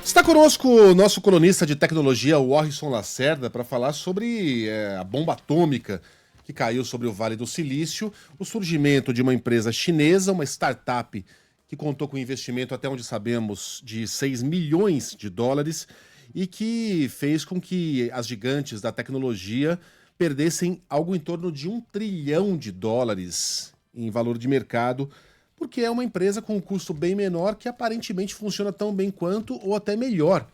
Está conosco o nosso colunista de tecnologia, o Orrisson Lacerda, para falar sobre a bomba atômica que caiu sobre o Vale do Silício, o surgimento de uma empresa chinesa, uma startup que contou com investimento, até onde sabemos, de 6 milhões de dólares e que fez com que as gigantes da tecnologia perdessem algo em torno de 1 trilhão de dólares em valor de mercado, porque é uma empresa com um custo bem menor que aparentemente funciona tão bem quanto ou até melhor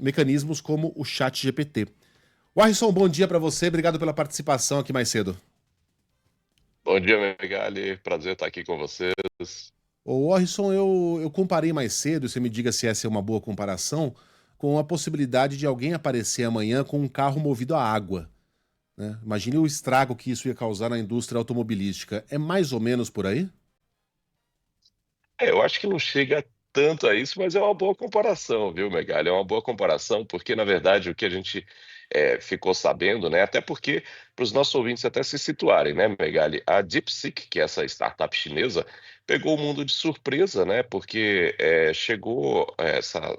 mecanismos como o Chat GPT. Warrison, bom dia para você, obrigado pela participação aqui mais cedo. Bom dia, Megali. Prazer estar aqui com vocês. Ô Warrison, eu comparei mais cedo, você me diga se essa é uma boa comparação, com a possibilidade de alguém aparecer amanhã com um carro movido a água, né? Imagine o estrago que isso ia causar na indústria automobilística. É mais ou menos por aí? Eu acho que não chega tanto a isso, mas é uma boa comparação, viu, Megali? É uma boa comparação, porque na verdade o que a gente ficou sabendo, né? Até porque, para os nossos ouvintes até se situarem, né, Megali? A DeepSeek, que é essa startup chinesa, pegou o mundo de surpresa, né? Porque chegou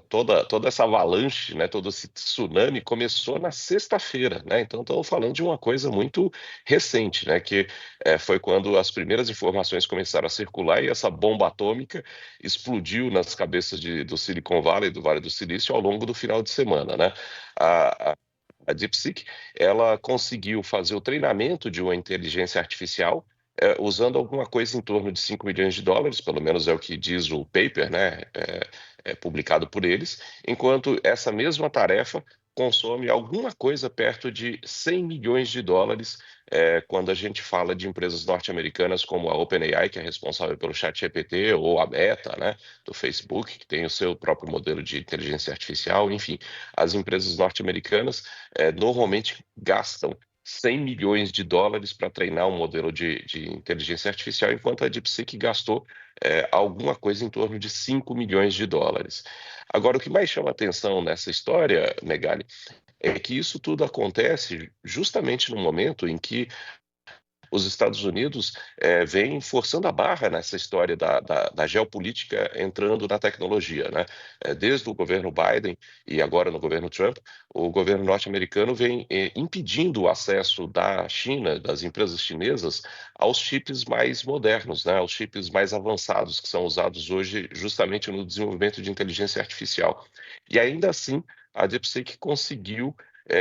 toda essa avalanche, né? Todo esse tsunami começou na sexta-feira, né? Então estamos falando de uma coisa muito recente, né? Que foi quando as primeiras informações começaram a circular e essa bomba atômica explodiu nas cabeças do Silicon Valley, do Vale do Silício, ao longo do final de semana, né? A, a, a DeepSeek, ela conseguiu fazer o treinamento de uma inteligência artificial usando alguma coisa em torno de 5 milhões de dólares, pelo menos é o que diz o paper, né, publicado por eles, enquanto essa mesma tarefa consome alguma coisa perto de 100 milhões de dólares quando a gente fala de empresas norte-americanas como a OpenAI, que é responsável pelo ChatGPT, ou a Meta, né, do Facebook, que tem o seu próprio modelo de inteligência artificial. Enfim, as empresas norte-americanas normalmente gastam 100 milhões de dólares para treinar um modelo de inteligência artificial, enquanto a DeepSeek gastou alguma coisa em torno de 5 milhões de dólares. Agora, o que mais chama atenção nessa história, Megali, é que isso tudo acontece justamente no momento em que os Estados Unidos vêm forçando a barra nessa história da geopolítica entrando na tecnologia, né? Desde o governo Biden e agora no governo Trump, o governo norte-americano vem impedindo o acesso da China, das empresas chinesas, aos chips mais modernos, né? Aos chips mais avançados que são usados hoje justamente no desenvolvimento de inteligência artificial. E ainda assim, a DeepSeek conseguiu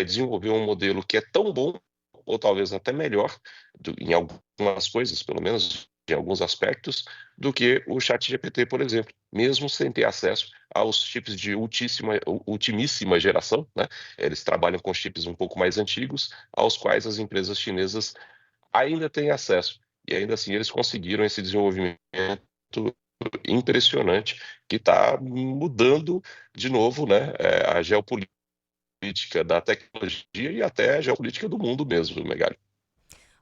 desenvolver um modelo que é tão bom ou talvez até melhor, em algumas coisas, pelo menos em alguns aspectos, do que o ChatGPT, por exemplo, mesmo sem ter acesso aos chips de ultimíssima geração, né? Eles trabalham com chips um pouco mais antigos, aos quais as empresas chinesas ainda têm acesso. E ainda assim eles conseguiram esse desenvolvimento impressionante que está mudando de novo, né, a geopolítica da tecnologia e até a geopolítica do mundo mesmo, Megali.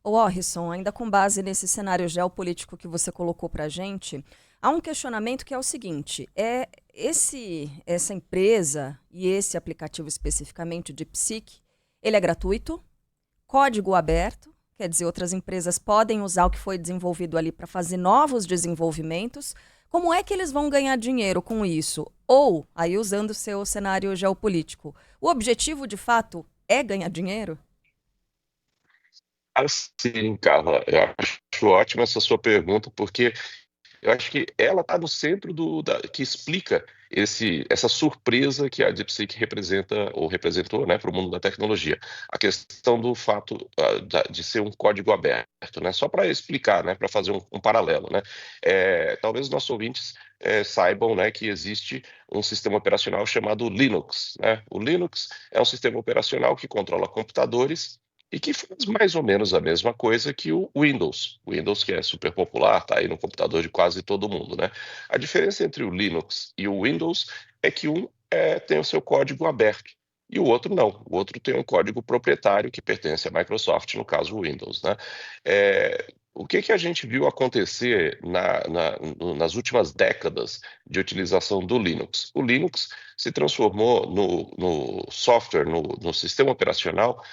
Ô Orrisson, ainda com base nesse cenário geopolítico que você colocou para a gente, há um questionamento que é o seguinte: essa empresa e esse aplicativo especificamente, o DeepSeek, ele é gratuito, código aberto, quer dizer, outras empresas podem usar o que foi desenvolvido ali para fazer novos desenvolvimentos. Como é que eles vão ganhar dinheiro com isso? Ou, aí usando o seu cenário geopolítico, o objetivo de fato é ganhar dinheiro? Assim, Carla, eu acho ótima essa sua pergunta, porque eu acho que ela está no centro que explica essa surpresa que a DeepSeek representa ou representou, né, para o mundo da tecnologia. A questão do fato de ser um código aberto, né? Só para explicar, né, para fazer um paralelo, né? Talvez os nossos ouvintes saibam, né, que existe um sistema operacional chamado Linux, né? O Linux é um sistema operacional que controla computadores e que faz mais ou menos a mesma coisa que o Windows. O Windows, que é super popular, está aí no computador de quase todo mundo, né? A diferença entre o Linux e o Windows é que um tem o seu código aberto e o outro não. O outro tem um código proprietário que pertence à Microsoft, no caso o Windows, né? O que a gente viu acontecer nas últimas décadas de utilização do Linux? O Linux se transformou no software, no sistema operacional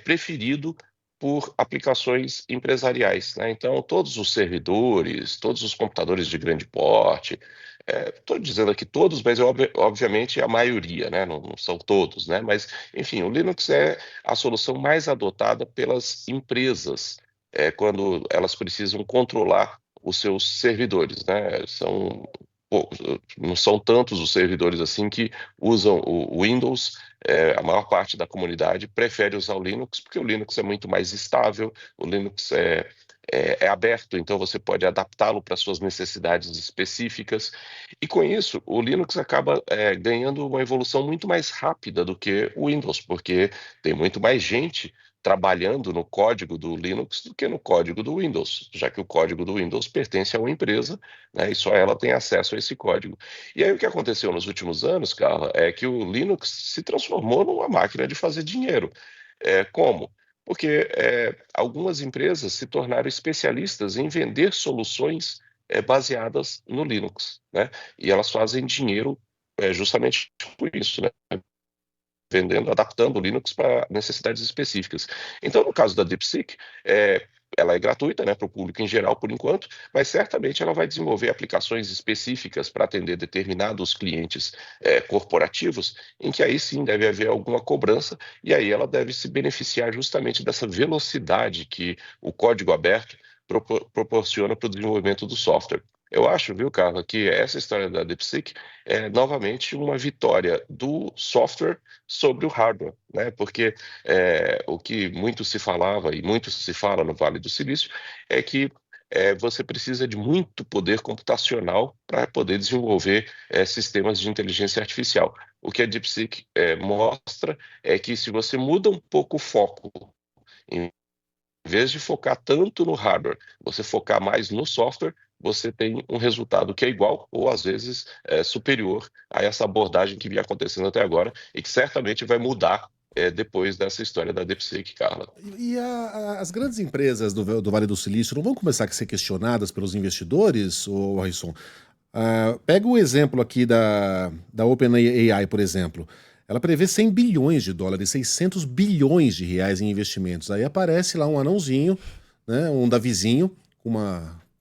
preferido por aplicações empresariais, né? Então, todos os servidores, todos os computadores de grande porte, Estou dizendo aqui todos, mas obviamente a maioria, né? Não são todos, né? Mas, enfim, o Linux é a solução mais adotada pelas empresas quando elas precisam controlar os seus servidores, né? Não são tantos os servidores assim que usam o Windows. A maior parte da comunidade prefere usar o Linux porque o Linux é muito mais estável, o Linux é aberto, então você pode adaptá-lo para suas necessidades específicas. E com isso, o Linux acaba ganhando uma evolução muito mais rápida do que o Windows, porque tem muito mais gente trabalhando no código do Linux do que no código do Windows, já que o código do Windows pertence a uma empresa, né, e só ela tem acesso a esse código. E aí o que aconteceu nos últimos anos, Carla, é que o Linux se transformou numa máquina de fazer dinheiro. Como? Porque algumas empresas se tornaram especialistas em vender soluções baseadas no Linux, né? E elas fazem dinheiro justamente por isso, né? Vendendo, adaptando o Linux para necessidades específicas. Então, no caso da DeepSeek, ela é gratuita, né, para o público em geral, por enquanto, mas certamente ela vai desenvolver aplicações específicas para atender determinados clientes corporativos, em que aí sim deve haver alguma cobrança, e aí ela deve se beneficiar justamente dessa velocidade que o código aberto proporciona para o desenvolvimento do software. Eu acho, viu, Carla, que essa história da DeepSeek é novamente uma vitória do software sobre o hardware, né? Porque o que muito se falava e muito se fala no Vale do Silício é que você precisa de muito poder computacional para poder desenvolver sistemas de inteligência artificial. O que a DeepSeek mostra é que se você muda um pouco o foco, em vez de focar tanto no hardware, você focar mais no software, você tem um resultado que é igual ou às vezes superior a essa abordagem que vinha acontecendo até agora e que certamente vai mudar depois dessa história da DeepSeek, Carla. As grandes empresas do Vale do Silício não vão começar a ser questionadas pelos investidores, ô Harrison? Pega o exemplo aqui da OpenAI, por exemplo. Ela prevê 100 bilhões de dólares, 600 bilhões de reais em investimentos. Aí aparece lá um anãozinho, né, um Davizinho, com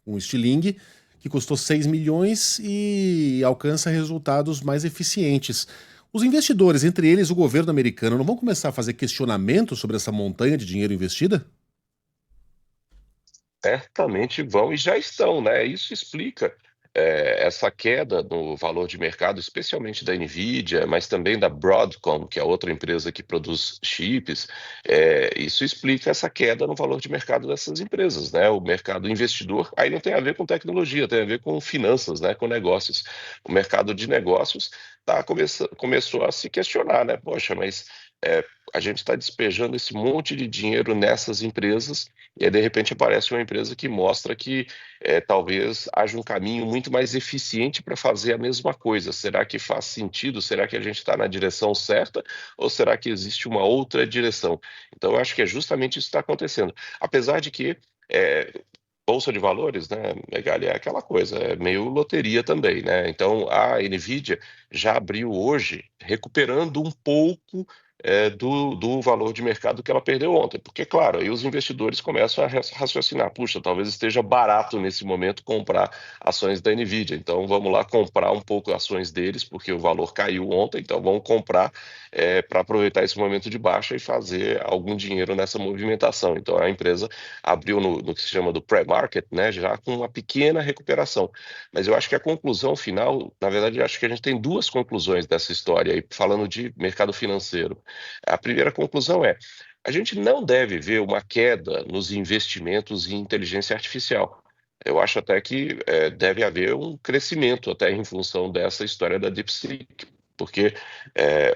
um estilingue, que custou 6 milhões e alcança resultados mais eficientes. Os investidores, entre eles o governo americano, não vão começar a fazer questionamentos sobre essa montanha de dinheiro investida? Certamente vão e já estão, né? Isso explica essa queda no valor de mercado, especialmente da Nvidia, mas também da Broadcom, que é outra empresa que produz chips. Isso explica essa queda no valor de mercado dessas empresas, né? O mercado investidor aí não tem a ver com tecnologia, tem a ver com finanças, né? Com negócios. O mercado de negócios começou a se questionar, né? Poxa, mas a gente está despejando esse monte de dinheiro nessas empresas e aí, de repente, aparece uma empresa que mostra que talvez haja um caminho muito mais eficiente para fazer a mesma coisa. Será que faz sentido? Será que a gente está na direção certa? Ou será que existe uma outra direção? Então, eu acho que é justamente isso que está acontecendo. Apesar de que Bolsa de valores, né, Megali, é aquela coisa, é meio loteria também, né? Então, a Nvidia já abriu hoje, recuperando um pouco do valor de mercado que ela perdeu ontem. Porque, claro, aí os investidores começam a raciocinar, puxa, talvez esteja barato nesse momento comprar ações da Nvidia, então vamos lá comprar um pouco ações deles, porque o valor caiu ontem, então vamos comprar para aproveitar esse momento de baixa e fazer algum dinheiro nessa movimentação. Então, a empresa abriu no que se chama do pré-market, né, já com uma pequena recuperação. Mas eu acho que a conclusão final, na verdade, eu acho que a gente tem duas conclusões dessa história, aí, falando de mercado financeiro. A primeira conclusão é: a gente não deve ver uma queda nos investimentos em inteligência artificial. Eu acho até que deve haver um crescimento até em função dessa história da DeepSeek, porque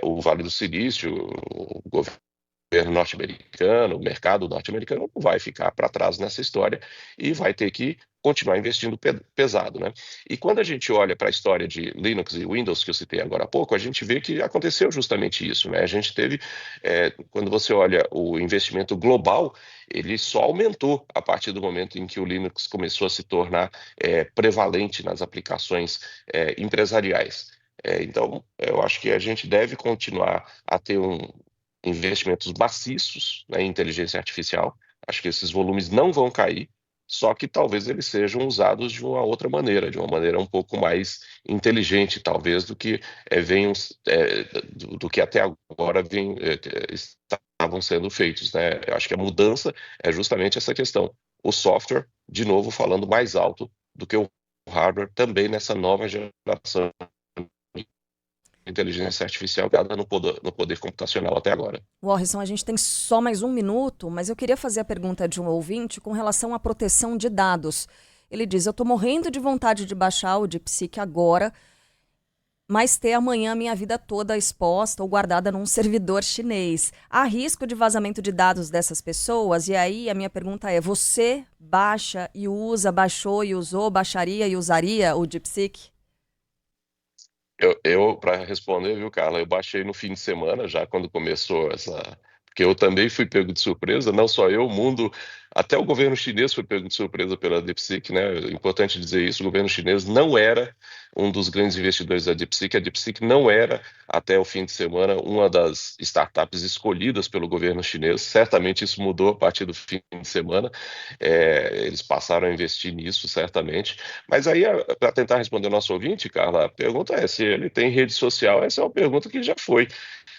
o Vale do Silício, o governo norte-americano, o mercado norte-americano não vai ficar para trás nessa história e vai ter que continuar investindo pesado, né? E quando a gente olha para a história de Linux e Windows, que eu citei agora há pouco, a gente vê que aconteceu justamente isso, né? A gente teve, quando você olha o investimento global, ele só aumentou a partir do momento em que o Linux começou a se tornar prevalente nas aplicações empresariais. Então, eu acho que a gente deve continuar a ter investimentos maciços, né, em inteligência artificial. Acho que esses volumes não vão cair, só que talvez eles sejam usados de uma outra maneira, de uma maneira um pouco mais inteligente, talvez, do que do que até agora estavam sendo feitos, né? Eu acho que a mudança é justamente essa questão. O software, de novo, falando mais alto do que o hardware, também nessa nova geração de inteligência artificial dada no poder computacional até agora. Warrison, a gente tem só mais 1 minuto, mas eu queria fazer a pergunta de um ouvinte com relação à proteção de dados. Ele diz, eu estou morrendo de vontade de baixar o DeepSeek agora, mas ter amanhã a minha vida toda exposta ou guardada num servidor chinês. Há risco de vazamento de dados dessas pessoas? E aí a minha pergunta é, você baixa e usa, baixou e usou, baixaria e usaria o DeepSeek? Para responder, viu, Carla, eu baixei no fim de semana, já quando começou porque eu também fui pego de surpresa, não só eu, o mundo, até o governo chinês foi pego de surpresa pela DeepSeek, né? É importante dizer isso, o governo chinês não era um dos grandes investidores da DeepSeek, a DeepSeek não era, até o fim de semana, uma das startups escolhidas pelo governo chinês, certamente isso mudou a partir do fim de semana, eles passaram a investir nisso, certamente, mas aí, para tentar responder o nosso ouvinte, Carla, a pergunta é se ele tem rede social, essa é uma pergunta que já foi.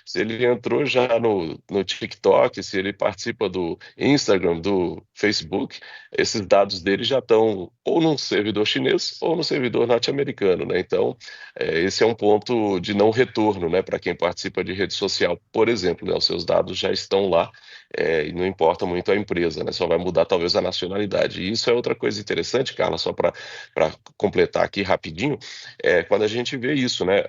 Se ele entrou já no TikTok, se ele participa do Instagram, do Facebook, esses dados dele já estão ou num servidor chinês ou no servidor norte-americano, né? Então, esse é um ponto de não retorno, né, para quem participa de rede social, por exemplo, né? Os seus dados já estão lá, e não importa muito a empresa, né? Só vai mudar talvez a nacionalidade. E isso é outra coisa interessante, Carla, só para completar aqui rapidinho, quando a gente vê isso, né?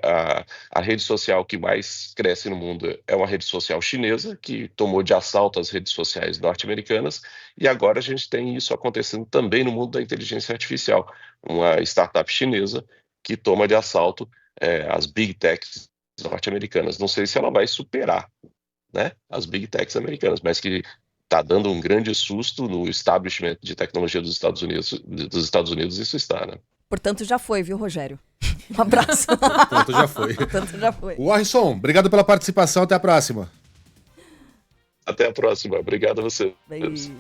A rede social que mais cresce no mundo é uma rede social chinesa, que tomou de assalto as redes sociais norte-americanas, e agora a gente tem isso acontecendo também no mundo da inteligência artificial. Uma startup chinesa que toma de assalto as big techs norte-americanas. Não sei se ela vai superar, né, as big techs americanas, mas que está dando um grande susto no establishment de tecnologia dos Estados Unidos, isso está, né? Portanto, já foi, viu, Rogério? Um abraço. Portanto, já foi. Portanto, já foi. Warrison, obrigado pela participação. Até a próxima. Até a próxima. Obrigado a você. Beijo.